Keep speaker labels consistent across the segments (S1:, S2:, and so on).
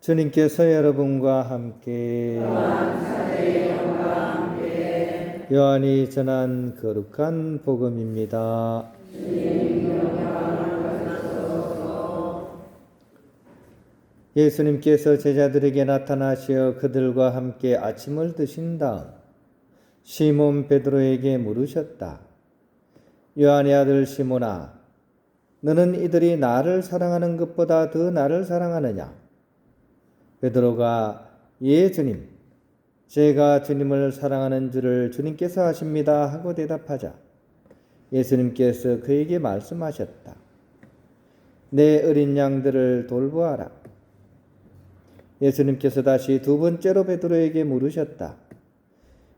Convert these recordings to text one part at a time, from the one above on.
S1: 주님께서 여러분과 함께 요한이 전한 거룩한 복음입니다. 예수님께서 제자들에게 나타나시어 그들과 함께 아침을 드신 다음 시몬 베드로에게 물으셨다. 요한의 아들 시몬아, 너는 이들이 나를 사랑하는 것보다 더 나를 사랑하느냐? 베드로가 예 주님, 제가 주님을 사랑하는 줄을 주님께서 아십니다 하고 대답하자 예수님께서 그에게 말씀하셨다. 내 어린 양들을 돌보아라. 예수님께서 다시 두 번째로 베드로에게 물으셨다.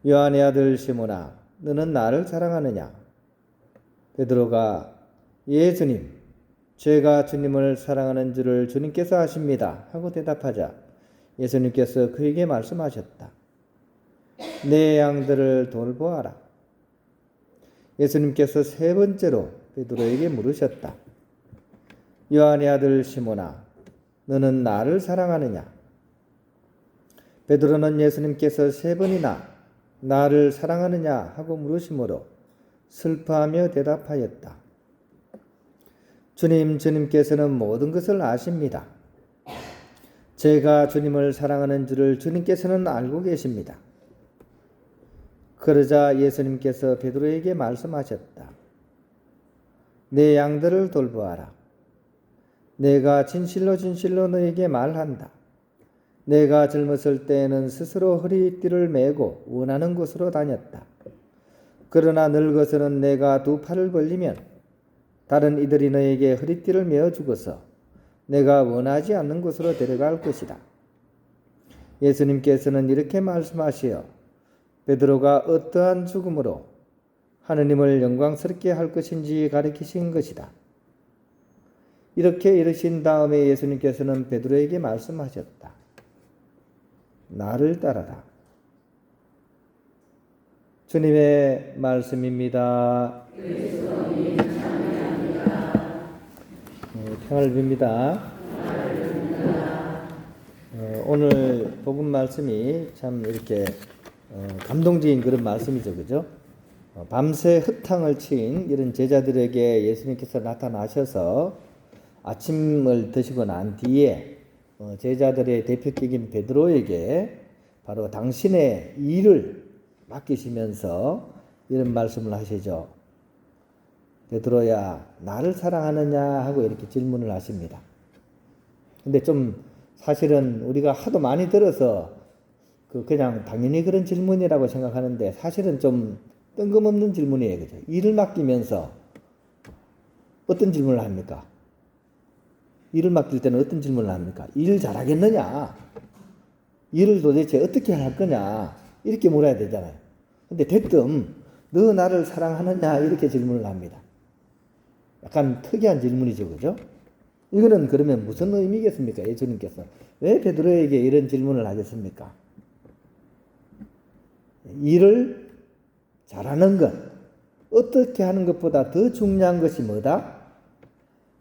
S1: 요한의 아들 시몬아, 너는 나를 사랑하느냐? 베드로가 예 주님, 제가 주님을 사랑하는 줄을 주님께서 아십니다 하고 대답하자 예수님께서 그에게 말씀하셨다. 내 양들을 돌보아라. 예수님께서 세 번째로 베드로에게 물으셨다. 요한의 아들 시몬아, 너는 나를 사랑하느냐? 베드로는 예수님께서 세 번이나 나를 사랑하느냐 하고 물으심으로 슬퍼하며 대답하였다. 주님께서는 모든 것을 아십니다. 제가 주님을 사랑하는 줄을 주님께서는 알고 계십니다. 그러자 예수님께서 베드로에게 말씀하셨다. 내 양들을 돌보아라. 내가 진실로 너에게 말한다. 내가 젊었을 때에는 스스로 허리띠를 메고 원하는 곳으로 다녔다. 그러나 늙어서는 내가 두 팔을 벌리면 다른 이들이 너에게 허리띠를 메어주고서 내가 원하지 않는 곳으로 데려갈 것이다. 예수님께서는 이렇게 말씀하시어 베드로가 어떠한 죽음으로 하느님을 영광스럽게 할 것인지 가르치신 것이다. 이렇게 이르신 다음에 예수님께서는 베드로에게 말씀하셨다. 나를 따라라. 주님의 말씀입니다. 평안을 빕니다. 오늘 복음 말씀이 참 이렇게 감동적인 그런 말씀이죠, 그죠? 밤새 흙탕을 친 이런 제자들에게 예수님께서 나타나셔서 아침을 드시고 난 뒤에 제자들의 대표격인 베드로에게 바로 당신의 일을 맡기시면서 이런 말씀을 하시죠. 베드로야, 나를 사랑하느냐 하고 이렇게 질문을 하십니다. 근데 좀 사실은 우리가 하도 많이 들어서 그냥 당연히 그런 질문이라고 생각하는데 사실은 좀 뜬금없는 질문이에요. 그죠? 일을 맡기면서 어떤 질문을 합니까? 일을 맡길 때는 어떤 질문을 합니까? 일 잘하겠느냐? 일을 도대체 어떻게 할 거냐? 이렇게 물어야 되잖아요. 근데 대뜸 너 나를 사랑하느냐? 이렇게 질문을 합니다. 약간 특이한 질문이죠. 그죠? 이거는 그러면 무슨 의미겠습니까? 예수님께서 왜 베드로에게 이런 질문을 하겠습니까? 일을 잘하는 것, 어떻게 하는 것보다 더 중요한 것이 뭐다?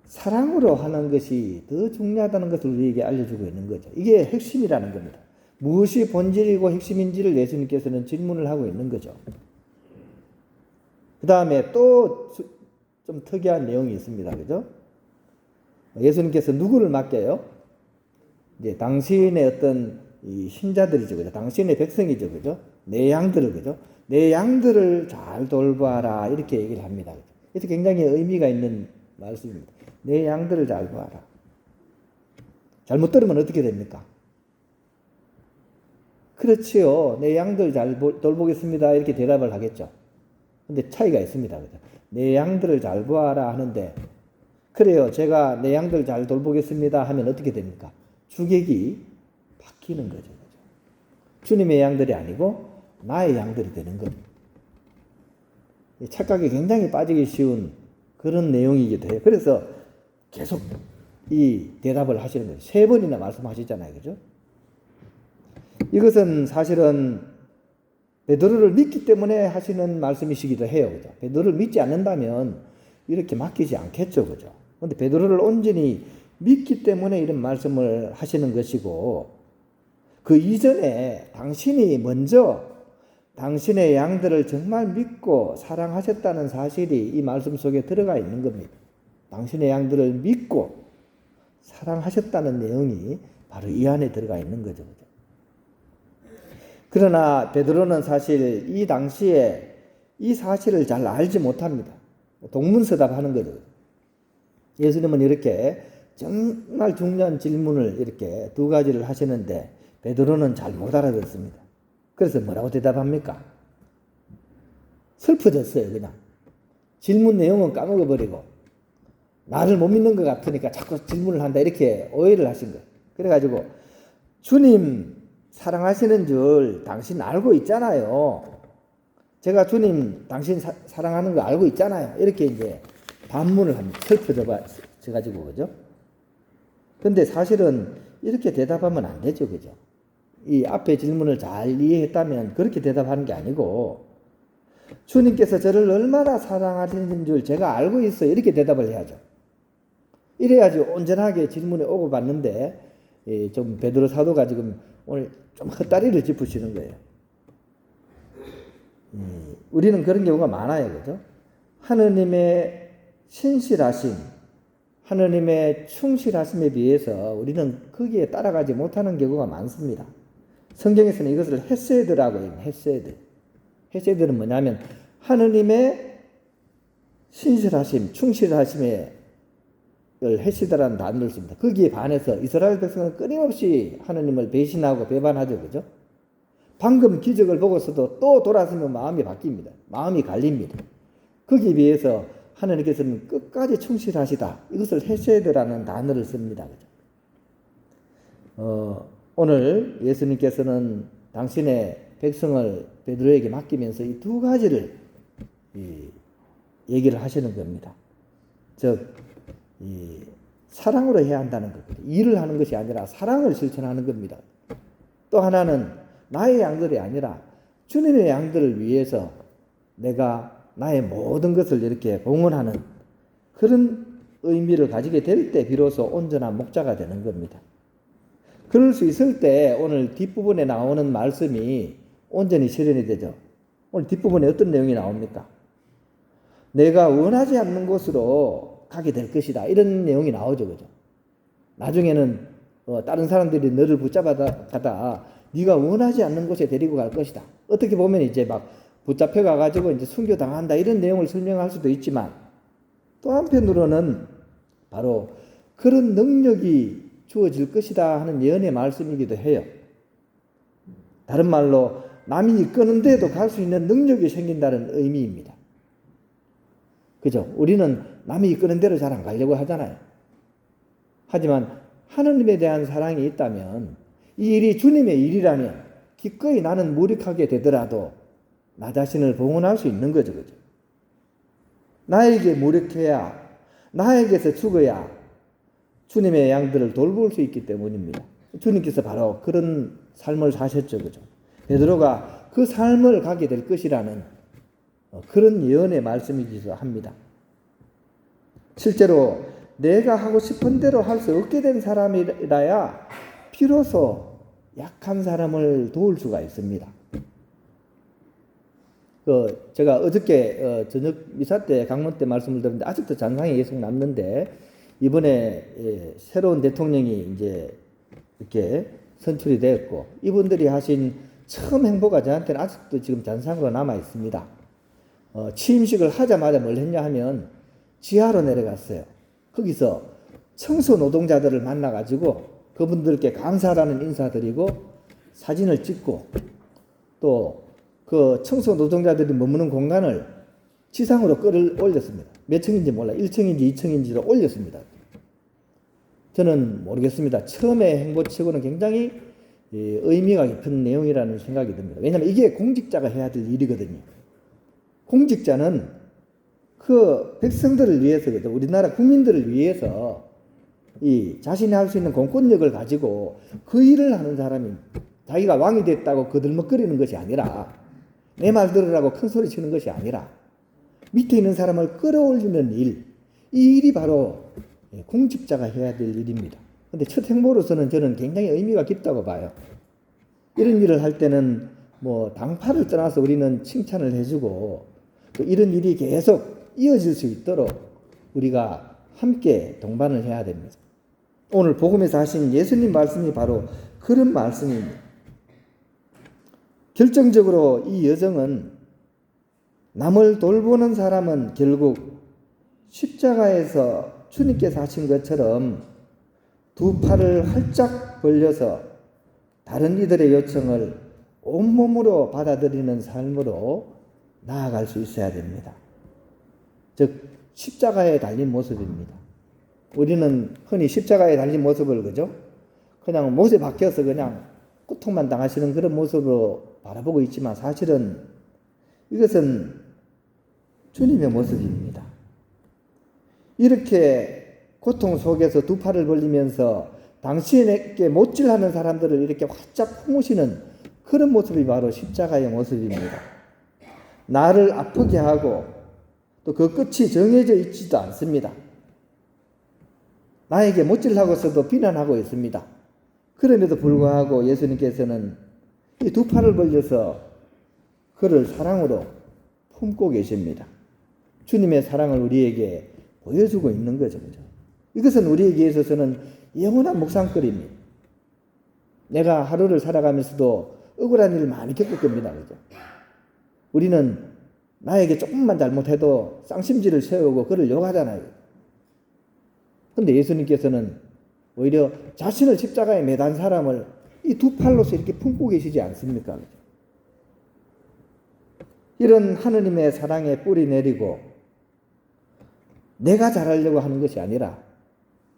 S1: 사랑으로 하는 것이 더 중요하다는 것을 우리에게 알려주고 있는 거죠. 이게 핵심이라는 겁니다. 무엇이 본질이고 핵심인지를 예수님께서는 질문을 하고 있는 거죠. 그 다음에 또 좀 특이한 내용이 있습니다. 그죠? 예수님께서 누구를 맡겨요? 이제 당신의 어떤 이 신자들이죠. 그죠? 당신의 백성이죠. 그죠? 내 양들을, 그죠? 내 양들을 잘 돌봐라. 이렇게 얘기를 합니다. 그죠? 그래서 굉장히 의미가 있는 말씀입니다. 내 양들을 잘 봐라. 잘못 들으면 어떻게 됩니까? 그렇지요. 내 양들 잘 돌보겠습니다. 이렇게 대답을 하겠죠. 근데 차이가 있습니다. 그죠? 내 양들을 잘 보아라 하는데, 그래요. 제가 내 양들 잘 돌보겠습니다 하면 어떻게 됩니까? 주객이 바뀌는 거죠. 그죠? 주님의 양들이 아니고 나의 양들이 되는 겁니다. 착각에 굉장히 빠지기 쉬운 그런 내용이기도 해요. 그래서 계속 이 대답을 하시는 거예요. 세 번이나 말씀하셨잖아요. 그죠? 이것은 사실은 베드로를 믿기 때문에 하시는 말씀이시기도 해요. 그죠? 베드로를 믿지 않는다면 이렇게 맡기지 않겠죠. 그죠? 근데 베드로를 온전히 믿기 때문에 이런 말씀을 하시는 것이고, 그 이전에 당신이 먼저 당신의 양들을 정말 믿고 사랑하셨다는 사실이 이 말씀 속에 들어가 있는 겁니다. 당신의 양들을 믿고 사랑하셨다는 내용이 바로 이 안에 들어가 있는 거죠. 그러나 베드로는 사실 이 당시에 이 사실을 잘 알지 못합니다. 동문서답하는 거죠. 예수님은 이렇게 정말 중요한 질문을 이렇게 두 가지를 하시는데 베드로는 잘 못 알아듣습니다. 그래서 뭐라고 대답합니까? 슬퍼졌어요. 그냥 질문 내용은 까먹어버리고 나를 못 믿는 것 같으니까 자꾸 질문을 한다 이렇게 오해를 하신 거예요. 그래가지고 주님 사랑하시는 줄 당신 알고 있잖아요. 제가 주님 당신 사랑하는 거 알고 있잖아요. 이렇게 이제 반문을 합니다. 슬퍼져가지고 그죠? 근데 사실은 이렇게 대답하면 안 되죠. 그죠? 이 앞에 질문을 잘 이해했다면 그렇게 대답하는 게 아니고 주님께서 저를 얼마나 사랑하시는 줄 제가 알고 있어요. 이렇게 대답을 해야죠. 이래야지 온전하게 질문에 오고 받는데 좀 베드로 사도가 지금 오늘 좀 헛다리를 짚으시는 거예요. 우리는 그런 경우가 많아요. 그죠? 하느님의 신실하심, 하느님의 충실하심에 비해서 우리는 거기에 따라가지 못하는 경우가 많습니다. 성경에서는 이것을 헤세드라고 해요. 헤세드. 헤세드는 뭐냐면 하느님의 신실하심, 충실하심에 헤세드라는 단어를 씁니다. 거기에 반해서 이스라엘 백성은 끊임없이 하느님을 배신하고 배반하죠. 그죠? 방금 기적을 보고서도 또 돌아서면 마음이 바뀝니다. 마음이 갈립니다. 거기에 비해서 하느님께서는 끝까지 충실하시다. 이것을 헤세드라는 단어를 씁니다. 그죠? 오늘 예수님께서는 당신의 백성을 베드로에게 맡기면서 이 두 가지를 얘기를 하시는 겁니다. 즉, 사랑으로 해야 한다는 거거든요. 일을 하는 것이 아니라 사랑을 실천하는 겁니다. 또 하나는 나의 양들이 아니라 주님의 양들을 위해서 내가 나의 모든 것을 이렇게 봉헌하는 그런 의미를 가지게 될 때 비로소 온전한 목자가 되는 겁니다. 그럴 수 있을 때 오늘 뒷부분에 나오는 말씀이 온전히 실현이 되죠. 오늘 뒷부분에 어떤 내용이 나옵니까? 내가 원하지 않는 곳으로 가게 될 것이다. 이런 내용이 나오죠. 그죠? 나중에는 다른 사람들이 너를 붙잡아다가 네가 원하지 않는 곳에 데리고 갈 것이다. 어떻게 보면 이제 막 붙잡혀 가가지고 이제 순교당한다. 이런 내용을 설명할 수도 있지만 또 한편으로는 바로 그런 능력이 주어질 것이다 하는 예언의 말씀이기도 해요. 다른 말로 남이 이끄는데도 갈 수 있는 능력이 생긴다는 의미입니다. 그죠? 우리는 남이 이끄는 대로 잘 안 가려고 하잖아요. 하지만 하느님에 대한 사랑이 있다면 이 일이 주님의 일이라면 기꺼이 나는 무력하게 되더라도 나 자신을 봉헌할 수 있는 거죠. 그죠? 나에게 무력해야 나에게서 죽어야 주님의 양들을 돌볼 수 있기 때문입니다. 주님께서 바로 그런 삶을 사셨죠. 그죠? 베드로가 그 삶을 가게 될 것이라는 그런 예언의 말씀이기도 합니다. 실제로 내가 하고 싶은 대로 할 수 없게 된 사람이라야 비로소 약한 사람을 도울 수가 있습니다. 제가 어저께 저녁 미사 때 강론 때 말씀을 드렸는데 아직도 잔상이 계속 남는데 이번에 새로운 대통령이 이제 이렇게 선출이 되었고 이분들이 하신 처음 행보가 저한테는 아직도 지금 잔상으로 남아 있습니다. 취임식을 하자마자 뭘 했냐 하면 지하로 내려갔어요. 거기서 청소 노동자들을 만나가지고 그분들께 감사라는 인사드리고 사진을 찍고 또 그 청소 노동자들이 머무는 공간을 지상으로 끌어올렸습니다. 몇 층인지 몰라. 1층인지 2층인지로 올렸습니다. 저는 모르겠습니다. 처음에 행보치고는 굉장히 의미가 깊은 내용이라는 생각이 듭니다. 왜냐하면 이게 공직자가 해야 될 일이거든요. 공직자는 그 백성들을 위해서, 우리나라 국민들을 위해서 이 자신이 할 수 있는 공권력을 가지고 그 일을 하는 사람이 자기가 왕이 됐다고 거들먹거리는 것이 아니라 내 말 들으라고 큰 소리 치는 것이 아니라 밑에 있는 사람을 끌어올리는 일, 이 일이 바로 공직자가 해야 될 일입니다. 근데 첫 행보로서는 저는 굉장히 의미가 깊다고 봐요. 이런 일을 할 때는 뭐 당파를 떠나서 우리는 칭찬을 해주고 또 이런 일이 계속 이어질 수 있도록 우리가 함께 동반을 해야 됩니다. 오늘 복음에서 하신 예수님 말씀이 바로 그런 말씀입니다. 결정적으로 이 여정은 남을 돌보는 사람은 결국 십자가에서 주님께서 하신 것처럼 두 팔을 활짝 벌려서 다른 이들의 요청을 온몸으로 받아들이는 삶으로 나아갈 수 있어야 됩니다. 즉 십자가에 달린 모습입니다. 우리는 흔히 십자가에 달린 모습을 그죠? 그냥 못에 박혀서 그냥 고통만 당하시는 그런 모습으로 바라보고 있지만 사실은 이것은 주님의 모습입니다. 이렇게 고통 속에서 두 팔을 벌리면서 당신에게 못질하는 사람들을 이렇게 활짝 품으시는 그런 모습이 바로 십자가의 모습입니다. 나를 아프게 하고 또 그 끝이 정해져 있지도 않습니다. 나에게 못질하고서도 비난하고 있습니다. 그럼에도 불구하고 예수님께서는 이 두 팔을 벌려서 그를 사랑으로 품고 계십니다. 주님의 사랑을 우리에게 보여주고 있는 거죠. 이것은 우리에게 있어서는 영원한 묵상거리입니다. 내가 하루를 살아가면서도 억울한 일을 많이 겪을 겁니다. 그죠? 우리는 나에게 조금만 잘못해도 쌍심지를 세우고 그를 욕하잖아요. 근데 예수님께서는 오히려 자신을 십자가에 매단 사람을 이 두 팔로서 이렇게 품고 계시지 않습니까? 이런 하느님의 사랑에 뿌리 내리고 내가 잘하려고 하는 것이 아니라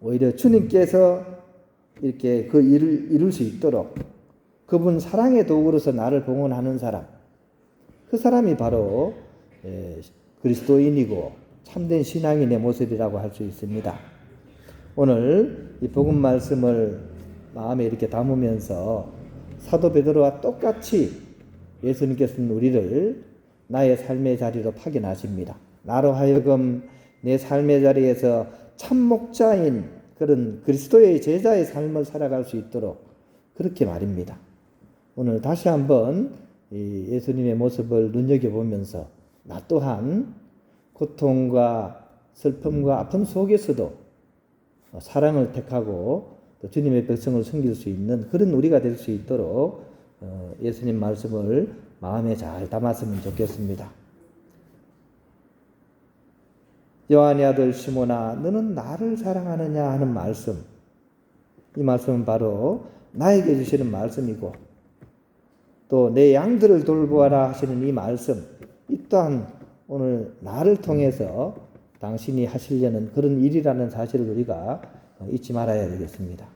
S1: 오히려 주님께서 이렇게 그 일을 이룰 수 있도록 그분 사랑의 도구로서 나를 봉헌하는 사람, 그 사람이 바로 그리스도인이고 참된 신앙인의 모습이라고 할 수 있습니다. 오늘 이 복음 말씀을 마음에 이렇게 담으면서 사도 베드로와 똑같이 예수님께서는 우리를 나의 삶의 자리로 파견하십니다. 나로 하여금 내 삶의 자리에서 참목자인 그런 그리스도의 제자의 삶을 살아갈 수 있도록 그렇게 말입니다. 오늘 다시 한번 이 예수님의 모습을 눈여겨보면서 나 또한 고통과 슬픔과 아픔 속에서도 사랑을 택하고 또 주님의 백성을 섬길 수 있는 그런 우리가 될 수 있도록 예수님 말씀을 마음에 잘 담았으면 좋겠습니다. 요한의 아들 시몬아, 너는 나를 사랑하느냐 하는 말씀, 이 말씀은 바로 나에게 주시는 말씀이고 또 내 양들을 돌보아라 하시는 이 말씀, 이 또한 오늘 나를 통해서 당신이 하시려는 그런 일이라는 사실을 우리가 잊지 말아야 되겠습니다.